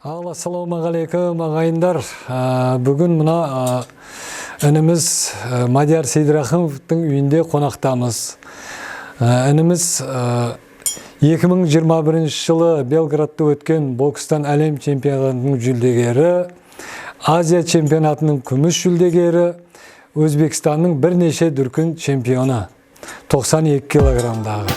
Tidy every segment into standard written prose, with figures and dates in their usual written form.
Ассалаумағалейкум ағайындар. Бүгін мына ініміз Мадияр Сейдірахымовтың үйінде қонақтамыз. Ініміз 2021 жылы Белградта өткен бокстан әлем чемпионатының жүлдегері, Азия чемпионатының күміс жүлдегері, Өзбекстанның бірнеше дүркін чемпионы, 92 килограммдағы.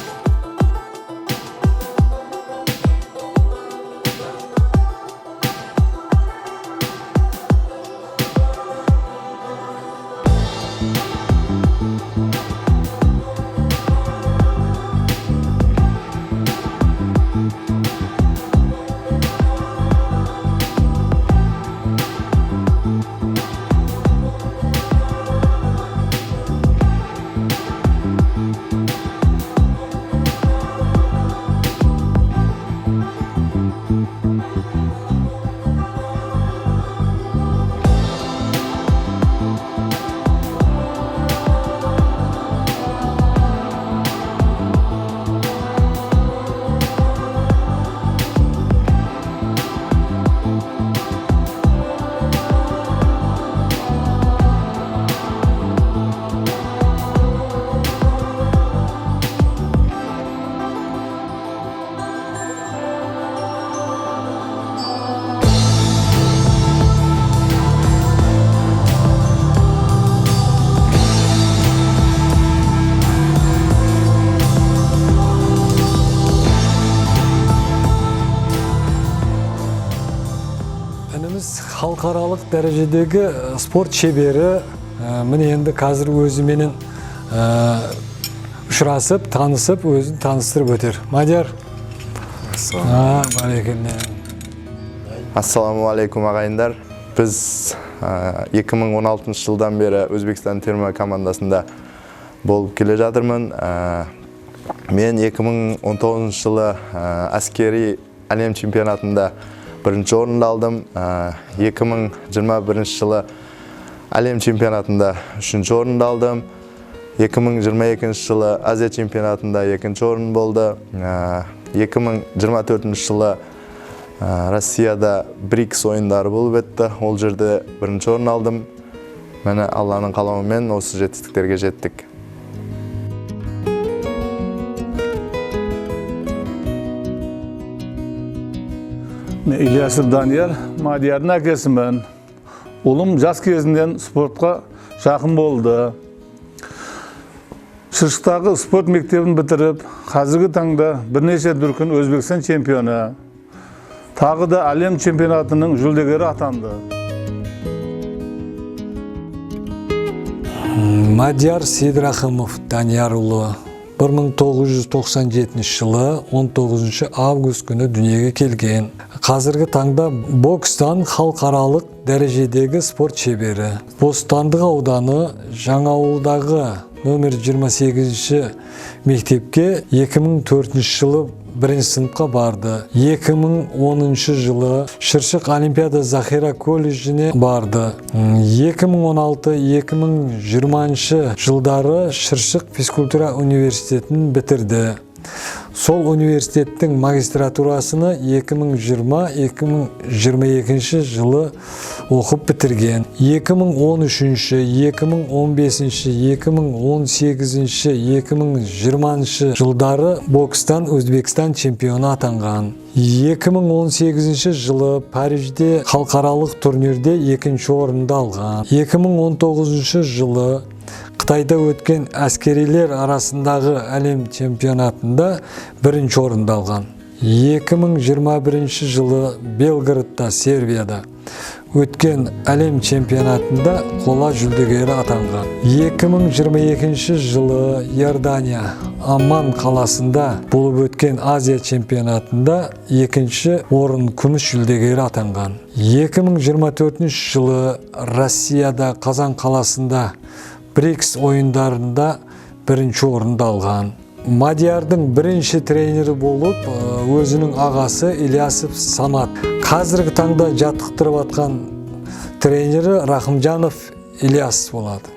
Халықаралық дәрежедегі спорт шебері, міне енді қазір өзіменен ұшырасып, танысып, өзін таныстырып өтер. Мадияр. Ассалаумағалейкум ағайындар. Біз 2016 жылдан бері Өзбекстан терма командасында болып келе жатырмын. Мен 2019 жылы әскери әлем чемпионатында бірінші орынды алдым. 2021 жылы әлем чемпионатында үшінші орынды алдым. 2022 жылы Азия чемпионатында екінші орын болды. 2024 жылы Россияда БРИКС ойындары болып өтті. Ол жерде бірінші орын алдым. Мені Алланың қалауымен осы жетістіктерге жеттік. İlyasов Daniyar, Madiyar'ın әкесімін. Ұлым жас кезінен спортқа жақын болды. Шыршықтағы спорт мектебін бітіріп, қазіргі таңда бірнеше дүркін Өзбекстан чемпионы, тағы да әлем чемпионатының жүлдегері атанды. Мадияр Сейдірахымов Данияр ұлы 1997 жылы 19 август күні дүниеге келген. Қазіргі таңда бокстан халықаралық дәрежедегі спорт шебері. Бостандық ауданы Жаңауылдағы номер 28 мектепке 2004 жылы бірінші сыныпқа барды. 2010 жылы Шыршық Олимпиада Захира колледжіне барды. 2016-2020 жылдары Шыршық физкультура университетін бітірді. Сол университеттің магистратурасыны 2020-2022 жылы оқып бітірген. 2013, 2015, 2018, 2020 жылдары бокстан Өзбекстан чемпионы атанған. 2018 жылы Парижде халықаралық турнирде екінші орынды алған. 2019 жылы Қытайда өткен әскерилер арасындағы әлем чемпионатында бірінші орынды алған. 2021 жылы Белградта, Сербияда өткен әлем чемпионатында қола жүлдегері атанған. 2022 жылы Иордания, Амман қаласында болып өткен Азия чемпионатында екінші орын күміс жүлдегері атанған. 2024 жылы Россияда, Қазан қаласында БРИКС ойындарында бірінші орынды алған. Мадиярдың бірінші тренері болып, өзінің ағасы Ильясов Самат. Қазіргі таңда жаттықтырып атқан тренері Рахымжанов Ильяс болады.